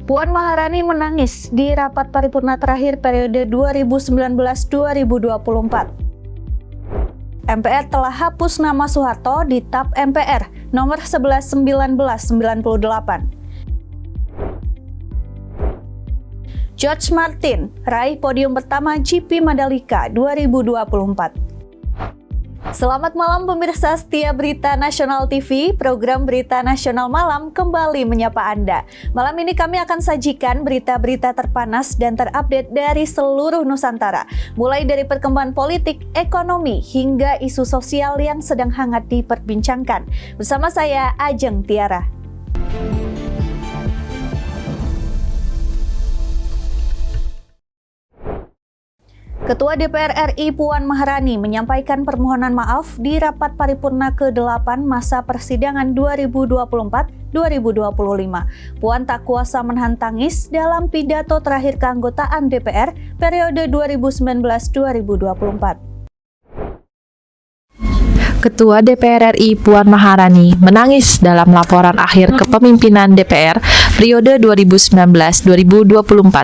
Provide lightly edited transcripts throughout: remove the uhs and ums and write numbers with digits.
Puan Maharani menangis di rapat paripurna terakhir periode 2019-2024. MPR telah hapus nama Soeharto di TAP MPR nomor 11-1998. George Martin raih podium pertama GP Mandalika 2024. Selamat malam pemirsa setia Berita Nasional TV, program Berita Nasional Malam kembali menyapa Anda. Malam ini kami akan sajikan berita-berita terpanas dan terupdate dari seluruh Nusantara, mulai dari perkembangan politik, ekonomi, hingga isu sosial yang sedang hangat diperbincangkan. Bersama saya, Ajeng Tiara. Ketua DPR RI Puan Maharani menyampaikan permohonan maaf di rapat paripurna ke-8 masa persidangan 2024-2025. Puan tak kuasa menahan tangis dalam pidato terakhir keanggotaan DPR periode 2019-2024. Ketua DPR RI Puan Maharani menangis dalam laporan akhir kepemimpinan DPR periode 2019-2024.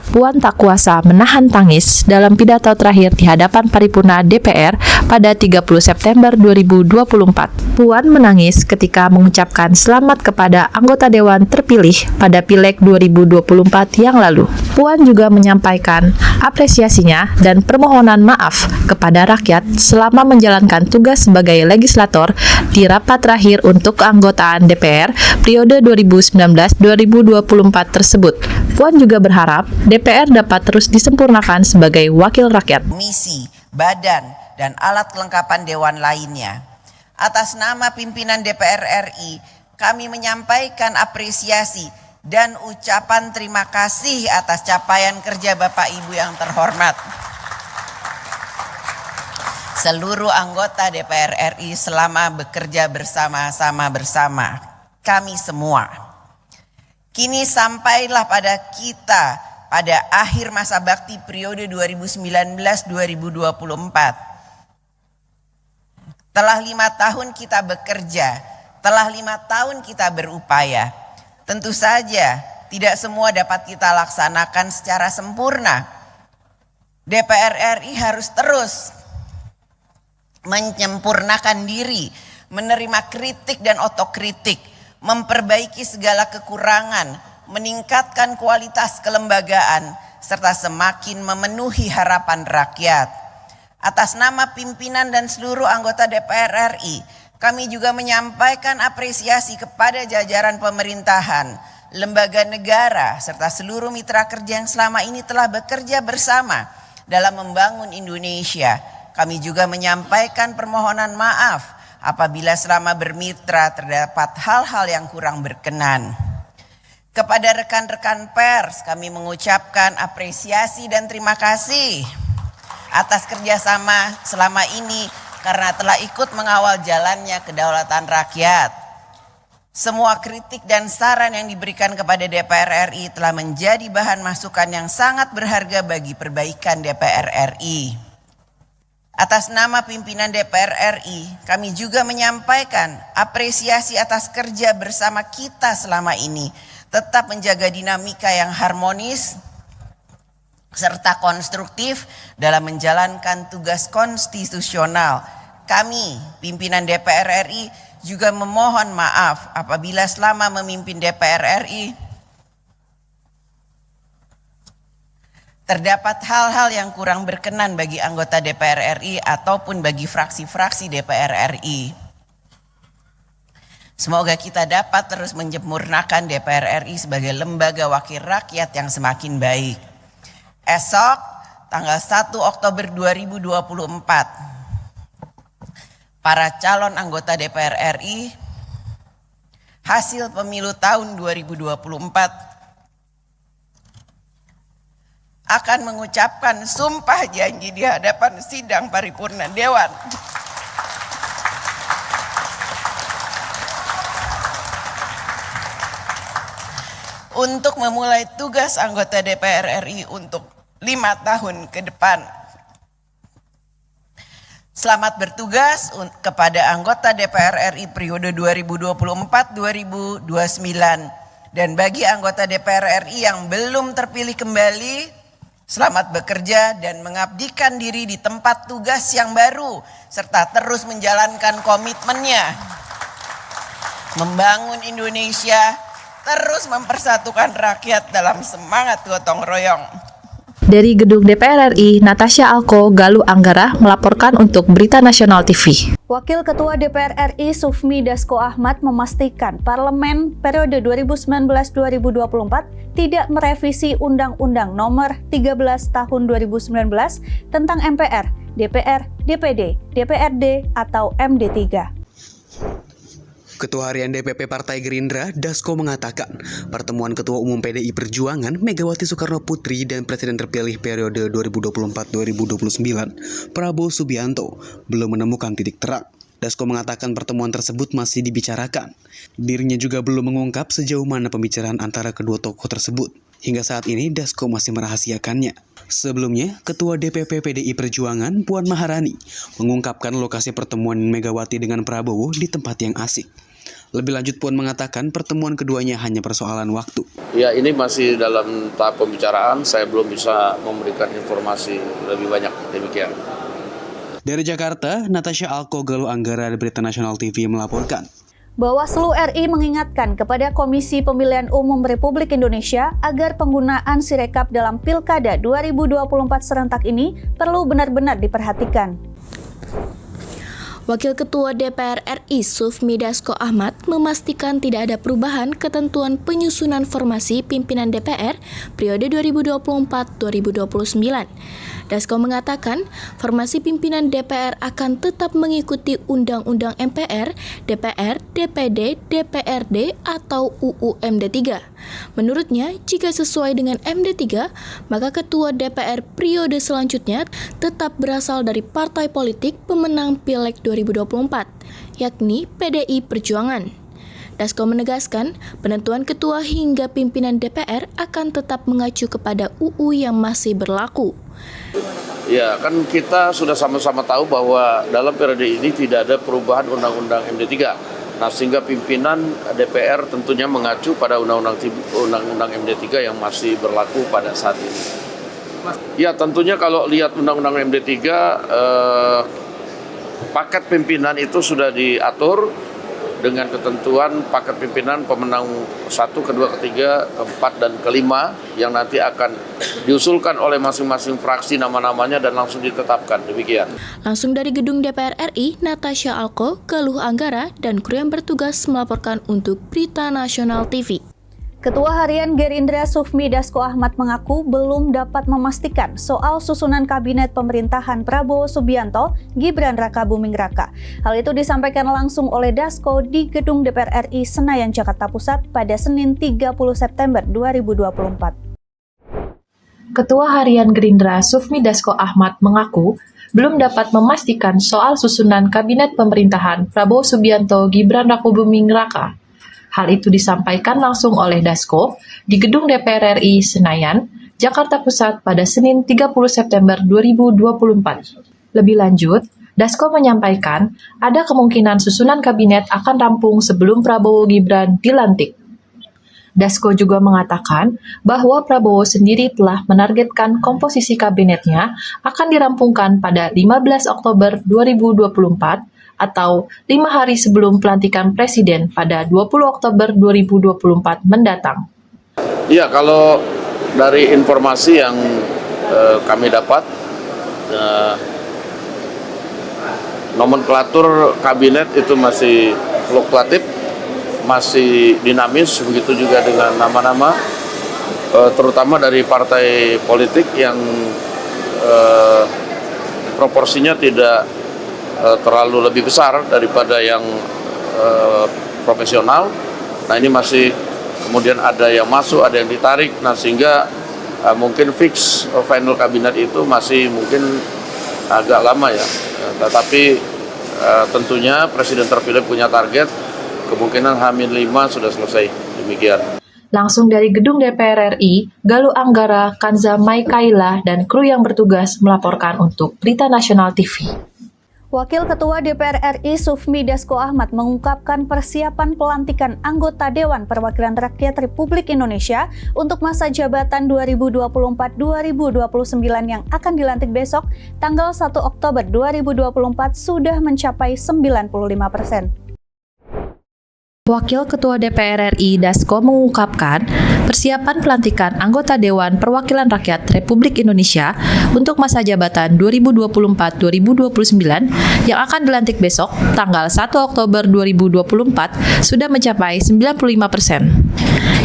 Puan tak kuasa menahan tangis dalam pidato terakhir di hadapan paripurna DPR pada 30 September 2024. Puan menangis ketika mengucapkan selamat kepada anggota Dewan terpilih pada Pileg 2024 yang lalu. Puan juga menyampaikan apresiasinya dan permohonan maaf kepada rakyat selama menjalankan tugas sebagai legislator di rapat terakhir untuk keanggotaan DPR periode 2019-2024 tersebut. Puan juga berharap DPR dapat terus disempurnakan sebagai wakil rakyat. Misi, badan, dan alat kelengkapan dewan lainnya. Atas nama pimpinan DPR RI, kami menyampaikan apresiasi dan ucapan terima kasih atas capaian kerja Bapak Ibu yang terhormat. Seluruh anggota DPR RI selama bekerja bersama-sama kami semua. Kini sampailah pada kita pada akhir masa bakti periode 2019-2024. Telah 5 tahun kita bekerja, telah 5 tahun kita berupaya. Tentu saja tidak semua dapat kita laksanakan secara sempurna. DPR RI harus terus menyempurnakan diri, menerima kritik dan otokritik, memperbaiki segala kekurangan, meningkatkan kualitas kelembagaan, serta semakin memenuhi harapan rakyat. Atas nama pimpinan dan seluruh anggota DPR RI, kami juga menyampaikan apresiasi kepada jajaran pemerintahan, lembaga negara, serta seluruh mitra kerja yang selama ini telah bekerja bersama dalam membangun Indonesia. Kami juga menyampaikan permohonan maaf apabila selama bermitra terdapat hal-hal yang kurang berkenan. Kepada rekan-rekan pers, kami mengucapkan apresiasi dan terima kasih atas kerjasama selama ini karena telah ikut mengawal jalannya kedaulatan rakyat. Semua kritik dan saran yang diberikan kepada DPR RI telah menjadi bahan masukan yang sangat berharga bagi perbaikan DPR RI. Atas nama pimpinan DPR RI, kami juga menyampaikan apresiasi atas kerja bersama kita selama ini, tetap menjaga dinamika yang harmonis serta konstruktif dalam menjalankan tugas konstitusional. Kami, pimpinan DPR RI, juga memohon maaf apabila selama memimpin DPR RI terdapat hal-hal yang kurang berkenan bagi anggota DPR RI ataupun bagi fraksi-fraksi DPR RI. Semoga kita dapat terus menyempurnakan DPR RI sebagai lembaga wakil rakyat yang semakin baik. Esok, tanggal 1 Oktober 2024, para calon anggota DPR RI hasil pemilu tahun 2024 akan mengucapkan sumpah janji di hadapan sidang paripurna Dewan. Untuk memulai tugas anggota DPR RI untuk 5 tahun ke depan. Selamat bertugas kepada anggota DPR RI periode 2024-2029. Dan bagi anggota DPR RI yang belum terpilih kembali, selamat bekerja dan mengabdikan diri di tempat tugas yang baru, serta terus menjalankan komitmennya membangun Indonesia, terus mempersatukan rakyat dalam semangat gotong royong. Dari gedung DPR RI, Natasha Alko Galuh Anggara melaporkan untuk Berita Nasional TV. Wakil Ketua DPR RI Sufmi Dasko Ahmad memastikan Parlemen periode 2019-2024 tidak merevisi Undang-Undang Nomor 13 Tahun 2019 tentang MPR, DPR, DPD, DPRD atau MD3. Ketua Harian DPP Partai Gerindra, Dasko mengatakan, pertemuan Ketua Umum PDI Perjuangan, Megawati Soekarno Putri dan Presiden terpilih periode 2024-2029, Prabowo Subianto, belum menemukan titik terang. Dasko mengatakan pertemuan tersebut masih dibicarakan. Dirinya juga belum mengungkap sejauh mana pembicaraan antara kedua tokoh tersebut. Hingga saat ini, Dasko masih merahasiakannya. Sebelumnya, Ketua DPP PDI Perjuangan, Puan Maharani, mengungkapkan lokasi pertemuan Megawati dengan Prabowo di tempat yang asik. Lebih lanjut, Puan mengatakan pertemuan keduanya hanya persoalan waktu. Ya, ini masih dalam tahap pembicaraan, saya belum bisa memberikan informasi lebih banyak, demikian. Dari Jakarta, Natasha Alko Galuh Anggara dari Berita Nasional TV melaporkan. Bawaslu RI mengingatkan kepada Komisi Pemilihan Umum Republik Indonesia agar penggunaan Sirekap dalam Pilkada 2024 serentak ini perlu benar-benar diperhatikan. Wakil Ketua DPR RI Sufmi Dasko Ahmad memastikan tidak ada perubahan ketentuan penyusunan formasi pimpinan DPR periode 2024-2029. Dasko mengatakan, formasi pimpinan DPR akan tetap mengikuti Undang-Undang MPR, DPR, DPD, DPRD, atau UU MD3. Menurutnya, jika sesuai dengan MD3, maka Ketua DPR periode selanjutnya tetap berasal dari partai politik pemenang Pileg 2024, yakni PDI Perjuangan. Dasko menegaskan, penentuan ketua hingga pimpinan DPR akan tetap mengacu kepada UU yang masih berlaku. Ya, kan kita sudah sama-sama tahu bahwa dalam periode ini tidak ada perubahan Undang-Undang MD3. Nah, sehingga pimpinan DPR tentunya mengacu pada Undang-Undang MD3 yang masih berlaku pada saat ini. Ya, tentunya kalau lihat Undang-Undang MD3, paket pimpinan itu sudah diatur dengan ketentuan paket pimpinan pemenang 1, kedua, ketiga, keempat, dan kelima yang nanti akan diusulkan oleh masing-masing fraksi nama-namanya dan langsung ditetapkan. Demikian. Langsung dari gedung DPR RI, Natasha Alko, Galuh Anggara, dan kru yang bertugas melaporkan untuk Berita Nasional TV. Ketua Harian Gerindra Sufmi Dasko Ahmad mengaku belum dapat memastikan soal susunan kabinet pemerintahan Prabowo Subianto, Gibran Rakabuming Raka. Hal itu disampaikan langsung oleh Dasko di gedung DPR RI Senayan, Jakarta Pusat pada Senin 30 September 2024. Ketua Harian Gerindra Sufmi Dasko Ahmad mengaku belum dapat memastikan soal susunan kabinet pemerintahan Prabowo Subianto, Gibran Rakabuming Raka. Hal itu disampaikan langsung oleh Dasko di gedung DPR RI Senayan, Jakarta Pusat pada Senin 30 September 2024. Lebih lanjut, Dasko menyampaikan ada kemungkinan susunan kabinet akan rampung sebelum Prabowo Gibran dilantik. Dasko juga mengatakan bahwa Prabowo sendiri telah menargetkan komposisi kabinetnya akan dirampungkan pada 15 Oktober 2024 atau 5 hari sebelum pelantikan Presiden pada 20 Oktober 2024 mendatang. Ya, kalau dari informasi yang kami dapat, nomenklatur kabinet itu masih fluktuatif, masih dinamis, begitu juga dengan nama-nama, terutama dari partai politik yang proporsinya tidak terlalu lebih besar daripada yang profesional. Nah, ini masih kemudian ada yang masuk, ada yang ditarik. Nah, sehingga mungkin fix final kabinet itu masih mungkin agak lama ya. Tetapi tentunya Presiden terpilih punya target, kemungkinan H-5 sudah selesai. Demikian. Langsung dari gedung DPR RI, Galuh Anggara, Kanza Maikaila, dan kru yang bertugas melaporkan untuk Berita Nasional TV. Wakil Ketua DPR RI Sufmi Dasko Ahmad mengungkapkan persiapan pelantikan anggota Dewan Perwakilan Rakyat Republik Indonesia untuk masa jabatan 2024-2029 yang akan dilantik besok tanggal 1 Oktober 2024 sudah mencapai 95%. Wakil Ketua DPR RI Dasko mengungkapkan persiapan pelantikan anggota Dewan Perwakilan Rakyat Republik Indonesia untuk masa jabatan 2024-2029 yang akan dilantik besok tanggal 1 Oktober 2024 sudah mencapai 95%.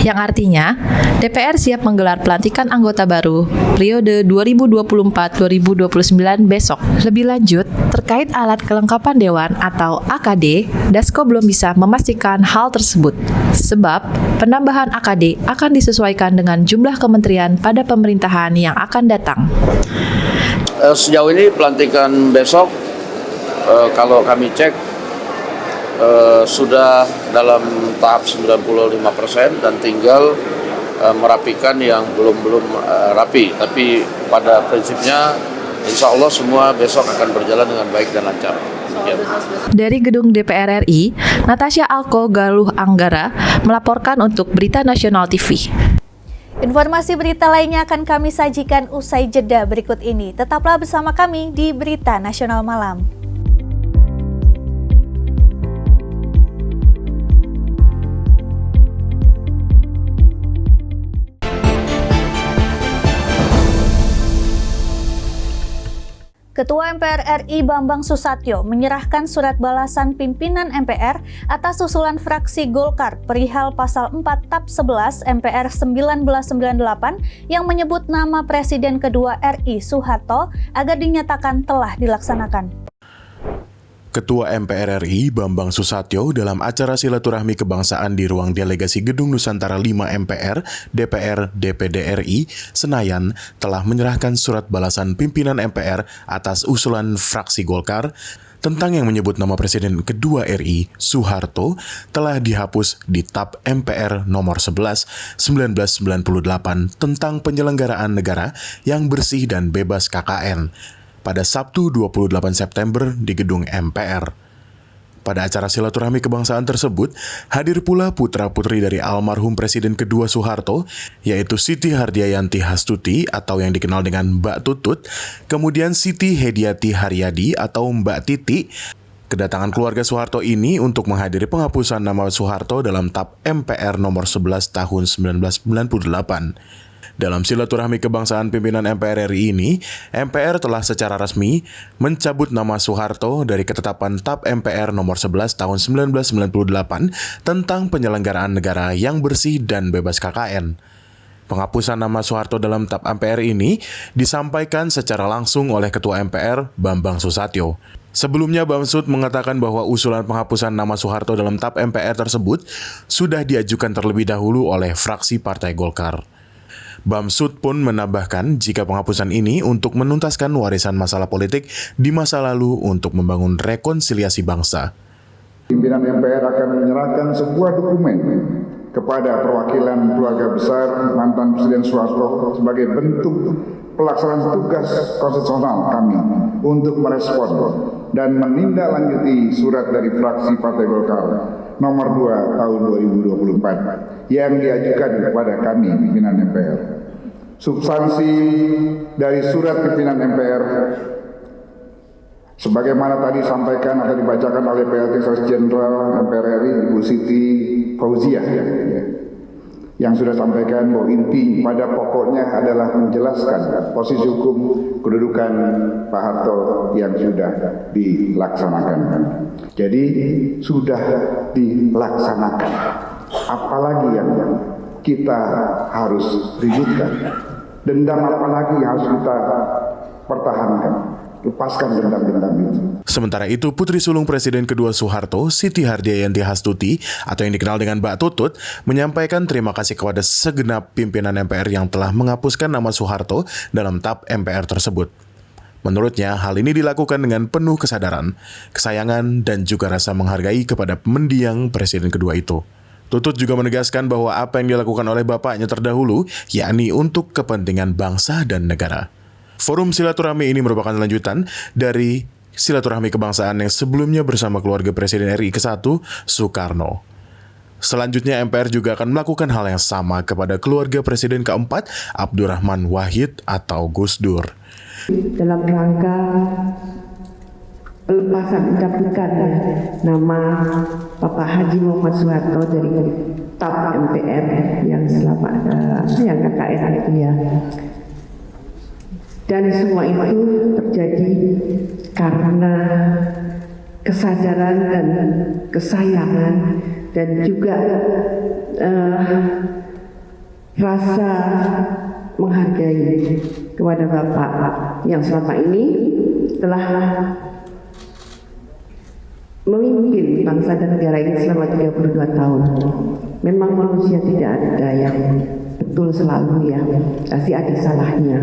Yang artinya DPR siap menggelar pelantikan anggota baru periode 2024-2029 besok. Lebih lanjut, terkait alat kelengkapan Dewan atau AKD, Dasko belum bisa memastikan hal tersebut, sebab penambahan AKD akan disesuaikan dengan jumlah kementerian pada pemerintahan yang akan datang. Sejauh ini pelantikan besok, kalau kami cek, sudah dalam tahap 95% dan tinggal merapikan yang belum rapi. Tapi pada prinsipnya, insya Allah semua besok akan berjalan dengan baik dan lancar. Ya. Dari gedung DPR RI, Natasha Alko Galuh Anggara melaporkan untuk Berita Nasional TV. Informasi berita lainnya akan kami sajikan usai jeda berikut ini. Tetaplah bersama kami di Berita Nasional Malam. Ketua MPR RI Bambang Susatyo menyerahkan surat balasan pimpinan MPR atas usulan fraksi Golkar perihal pasal 4 Tab 11 MPR 1998 yang menyebut nama Presiden kedua RI Soeharto agar dinyatakan telah dilaksanakan. Ketua MPR RI Bambang Susatyo dalam acara silaturahmi kebangsaan di ruang delegasi Gedung Nusantara 5 MPR, DPR, DPD RI, Senayan telah menyerahkan surat balasan pimpinan MPR atas usulan fraksi Golkar tentang yang menyebut nama Presiden kedua RI, Soeharto, telah dihapus di Tab MPR nomor 11 1998 tentang penyelenggaraan negara yang bersih dan bebas KKN. Pada Sabtu 28 September di gedung MPR. Pada acara silaturahmi kebangsaan tersebut, hadir pula putra-putri dari almarhum Presiden kedua Soeharto, yaitu Siti Hardyayanti Hastuti atau yang dikenal dengan Mbak Tutut, kemudian Siti Hediati Haryadi atau Mbak Titi. Kedatangan keluarga Soeharto ini untuk menghadiri penghapusan nama Soeharto dalam Tab MPR nomor 11 tahun 1998. Dalam silaturahmi kebangsaan pimpinan MPR RI ini, MPR telah secara resmi mencabut nama Soeharto dari ketetapan Tab MPR nomor 11 tahun 1998 tentang penyelenggaraan negara yang bersih dan bebas KKN. Penghapusan nama Soeharto dalam Tab MPR ini disampaikan secara langsung oleh Ketua MPR Bambang Susatyo. Sebelumnya Bamsud mengatakan bahwa usulan penghapusan nama Soeharto dalam Tab MPR tersebut sudah diajukan terlebih dahulu oleh fraksi Partai Golkar. Bamsud pun menambahkan jika penghapusan ini untuk menuntaskan warisan masalah politik di masa lalu untuk membangun rekonsiliasi bangsa. Pimpinan MPR akan menyerahkan sebuah dokumen kepada perwakilan keluarga besar mantan Presiden Soeharto sebagai bentuk pelaksanaan tugas konstitusional kami untuk merespon dan menindaklanjuti surat dari fraksi Partai Golkar nomor 2 tahun 2024 yang diajukan kepada kami pimpinan MPR. Substansi dari surat pimpinan MPR sebagaimana tadi disampaikan atau dibacakan oleh PLT Sekretaris Jenderal MPR RI Ibu Siti Fauziah yang sudah sampaikan bahwa inti pada pokoknya adalah menjelaskan posisi hukum kedudukan Pak Harto yang sudah dilaksanakan. Jadi sudah dilaksanakan. Apalagi yang kita harus ributkan? Dendam apalagi yang harus kita pertahankan? Lepaskan dendam-dendam itu. Sementara itu, Putri Sulung Presiden kedua Soeharto, Siti Hardyayanti Hastuti, atau yang dikenal dengan Mbak Tutut, menyampaikan terima kasih kepada segenap pimpinan MPR yang telah menghapuskan nama Soeharto dalam Tab MPR tersebut. Menurutnya, hal ini dilakukan dengan penuh kesadaran, kesayangan, dan juga rasa menghargai kepada mendiang Presiden kedua itu. Tutut juga menegaskan bahwa apa yang dilakukan oleh bapaknya terdahulu, yakni untuk kepentingan bangsa dan negara. Forum silaturahmi ini merupakan lanjutan dari silaturahmi kebangsaan yang sebelumnya bersama keluarga Presiden RI ke-1, Soekarno. Selanjutnya MPR juga akan melakukan hal yang sama kepada keluarga Presiden ke-4, Abdurrahman Wahid atau Gus Dur. Dalam rangka pelepasan pencabutan nama Bapak Haji Muhammad Soeharto dari TAP MPR yang selama yang KKR itu ya. Dan semua itu terjadi karena kesadaran dan kesayangan dan juga rasa menghargai kepada Bapak yang selama ini telah memimpin bangsa dan negara ini selama 32 tahun. Memang manusia tidak ada yang betul selalu ya, pasti ada salahnya.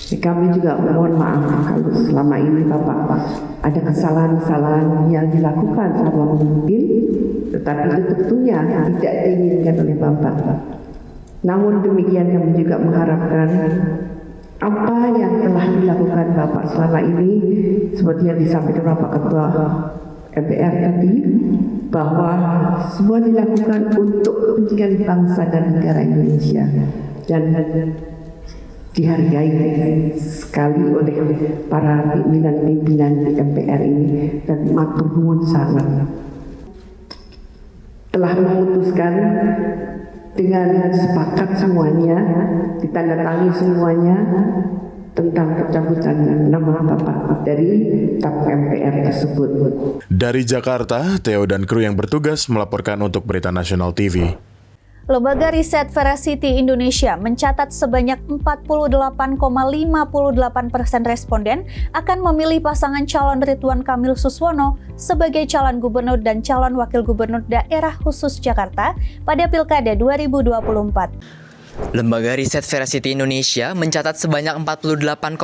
Kami juga mohon maaf kalau selama ini Bapak ada kesalahan-kesalahan yang dilakukan selama memimpin, tetapi itu tentunya tidak diinginkan oleh Bapak. Namun demikian kami juga mengharapkan apa yang telah dilakukan Bapak selama ini, seperti yang disampaikan Bapak Ketua MPR tadi, bahwa semua dilakukan untuk kepentingan bangsa dan negara Indonesia dan dihargai sekali oleh para pimpinan MPR ini, dan matur nuwun sangat telah memutuskan dengan sepakat semuanya, ditandatangani semuanya tentang pencabutan nama Bapak dari TAP MPR tersebut. Dari Jakarta, Theo dan kru yang bertugas melaporkan untuk Berita Nasional TV. Lembaga Riset Veracity Indonesia mencatat sebanyak 48,58% responden akan memilih pasangan calon Ridwan Kamil Suswono sebagai calon gubernur dan calon wakil gubernur daerah khusus Jakarta pada Pilkada 2024. Lembaga Riset Veracity Indonesia mencatat sebanyak 48,58%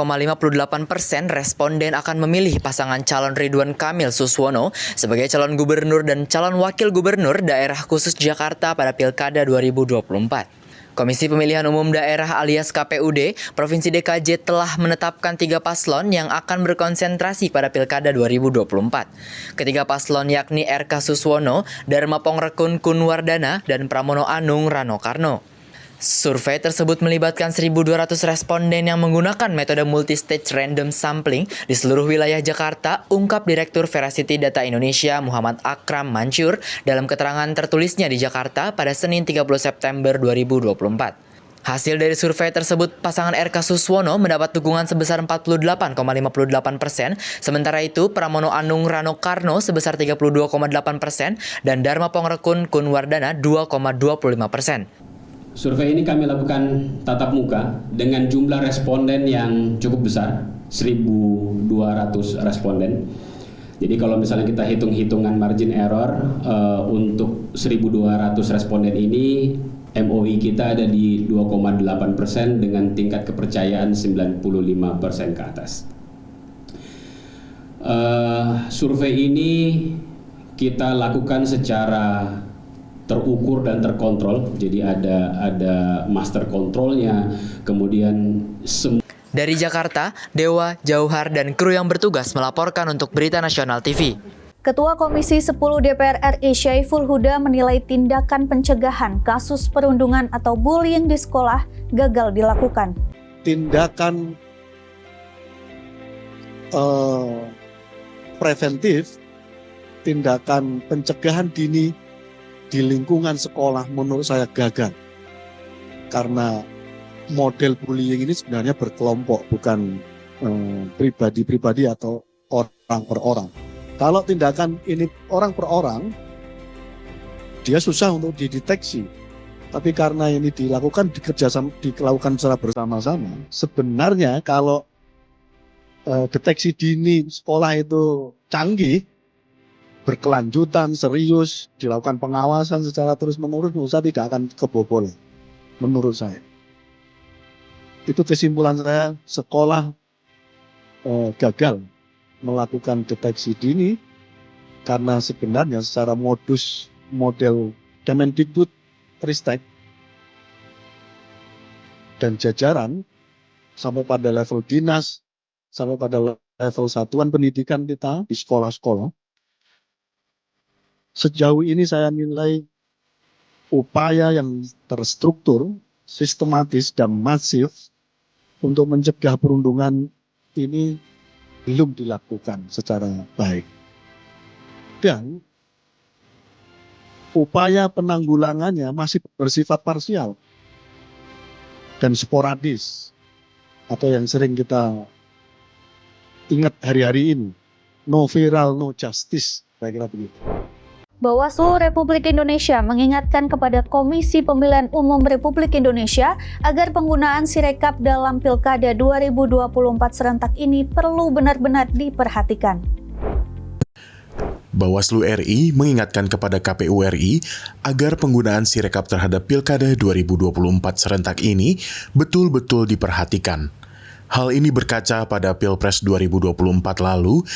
responden akan memilih pasangan calon Ridwan Kamil Suswono sebagai calon gubernur dan calon wakil gubernur daerah khusus Jakarta pada Pilkada 2024. Komisi Pemilihan Umum Daerah alias KPUD Provinsi DKJ telah menetapkan 3 paslon yang akan berkonsentrasi pada Pilkada 2024. Ketiga paslon yakni RK Suswono, Dharma Pongrekun Kunwardana, dan Pramono Anung Rano Karno. Survei tersebut melibatkan 1.200 responden yang menggunakan metode multi-stage random sampling di seluruh wilayah Jakarta, ungkap Direktur Veracity Data Indonesia Muhammad Akram Mansur dalam keterangan tertulisnya di Jakarta pada Senin 30 September 2024. Hasil dari survei tersebut, pasangan RK Suswono mendapat dukungan sebesar 48,58%, sementara itu Pramono Anung Rano Karno sebesar 32,8% dan Dharma Pongrekun Kunwardana 2,25%. Survei ini kami lakukan tatap muka dengan jumlah responden yang cukup besar, 1.200 responden. Jadi kalau misalnya kita hitung-hitungan margin error untuk 1.200 responden ini, MOI kita ada di 2,8% dengan tingkat kepercayaan 95% ke atas. Survei ini kita lakukan secara terukur dan terkontrol, jadi ada master kontrolnya, kemudian Dari Jakarta, Dewa, Jauhar, dan kru yang bertugas melaporkan untuk Berita Nasional TV. Ketua Komisi 10 DPR RI Syaiful Huda menilai tindakan pencegahan kasus perundungan atau bullying di sekolah gagal dilakukan. Tindakan preventif, tindakan pencegahan dini di lingkungan sekolah menurut saya gagal. Karena model bullying ini sebenarnya berkelompok, bukan pribadi-pribadi atau orang per orang. Kalau tindakan ini orang per orang, dia susah untuk dideteksi. Tapi karena ini dilakukan dilakukan secara bersama-sama, sebenarnya kalau deteksi dini sekolah itu canggih, berkelanjutan, serius, dilakukan pengawasan secara terus-menerus, usaha tidak akan kebobolan, menurut saya. Itu kesimpulan saya, sekolah gagal melakukan deteksi dini karena sebenarnya secara model Kemendikbud Ristek dan jajaran sampai pada level dinas, sampai pada level satuan pendidikan kita di sekolah-sekolah. Sejauh ini saya nilai upaya yang terstruktur, sistematis, dan masif untuk mencegah perundungan ini belum dilakukan secara baik. Dan upaya penanggulangannya masih bersifat parsial dan sporadis, atau yang sering kita ingat hari-hari ini, no viral, no justice, kira-kira begitu. Bawaslu Republik Indonesia mengingatkan kepada Komisi Pemilihan Umum Republik Indonesia agar penggunaan Sirekap dalam Pilkada 2024 serentak ini perlu benar-benar diperhatikan. Bawaslu RI mengingatkan kepada KPU RI agar penggunaan Sirekap terhadap Pilkada 2024 serentak ini betul-betul diperhatikan. Hal ini berkaca pada Pilpres 2024 lalu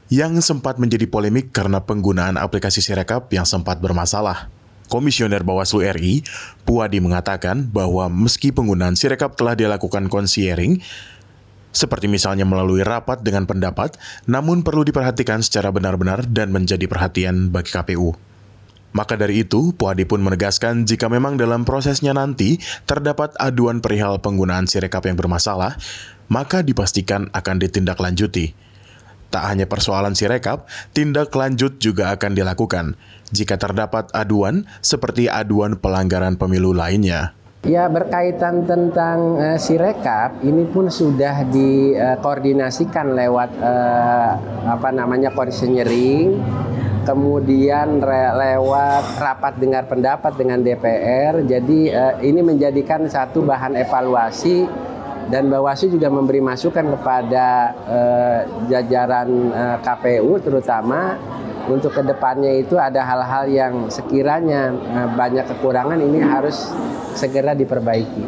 yang sempat menjadi polemik karena penggunaan aplikasi Sirekap yang sempat bermasalah. Komisioner Bawaslu RI, Puadi, mengatakan bahwa meski penggunaan Sirekap telah dilakukan konsiering, seperti misalnya melalui rapat dengan pendapat, namun perlu diperhatikan secara benar-benar dan menjadi perhatian bagi KPU. Maka dari itu, Puadi pun menegaskan jika memang dalam prosesnya nanti terdapat aduan perihal penggunaan Sirekap yang bermasalah, maka dipastikan akan ditindaklanjuti. Tak hanya persoalan Sirekap, tindak lanjut juga akan dilakukan jika terdapat aduan seperti aduan pelanggaran pemilu lainnya. Ya, berkaitan tentang Sirekap ini pun sudah dikoordinasikan lewat konseling, kemudian lewat rapat dengar pendapat dengan DPR. Jadi ini menjadikan satu bahan evaluasi. Dan Bawaslu juga memberi masukan kepada jajaran KPU terutama untuk kedepannya itu ada hal-hal yang sekiranya banyak kekurangan ini harus segera diperbaiki.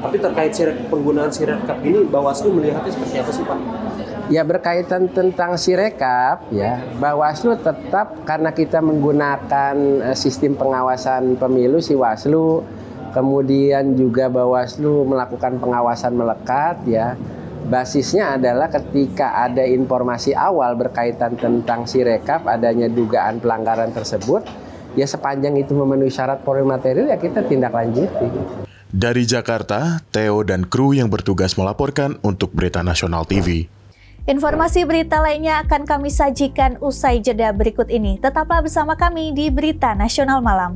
Tapi terkait penggunaan Sirekap ini Bawaslu melihatnya seperti apa sih Pak? Ya, berkaitan tentang Sirekap ya, Bawaslu tetap karena kita menggunakan sistem pengawasan pemilu Siwaslu, kemudian juga Bawaslu melakukan pengawasan melekat ya. Basisnya adalah ketika ada informasi awal berkaitan tentang Sirekap, adanya dugaan pelanggaran tersebut, ya sepanjang itu memenuhi syarat polri material ya kita tindak lanjuti. Dari Jakarta, Theo dan kru yang bertugas melaporkan untuk Berita Nasional TV. Informasi berita lainnya akan kami sajikan usai jeda berikut ini. Tetaplah bersama kami di Berita Nasional Malam.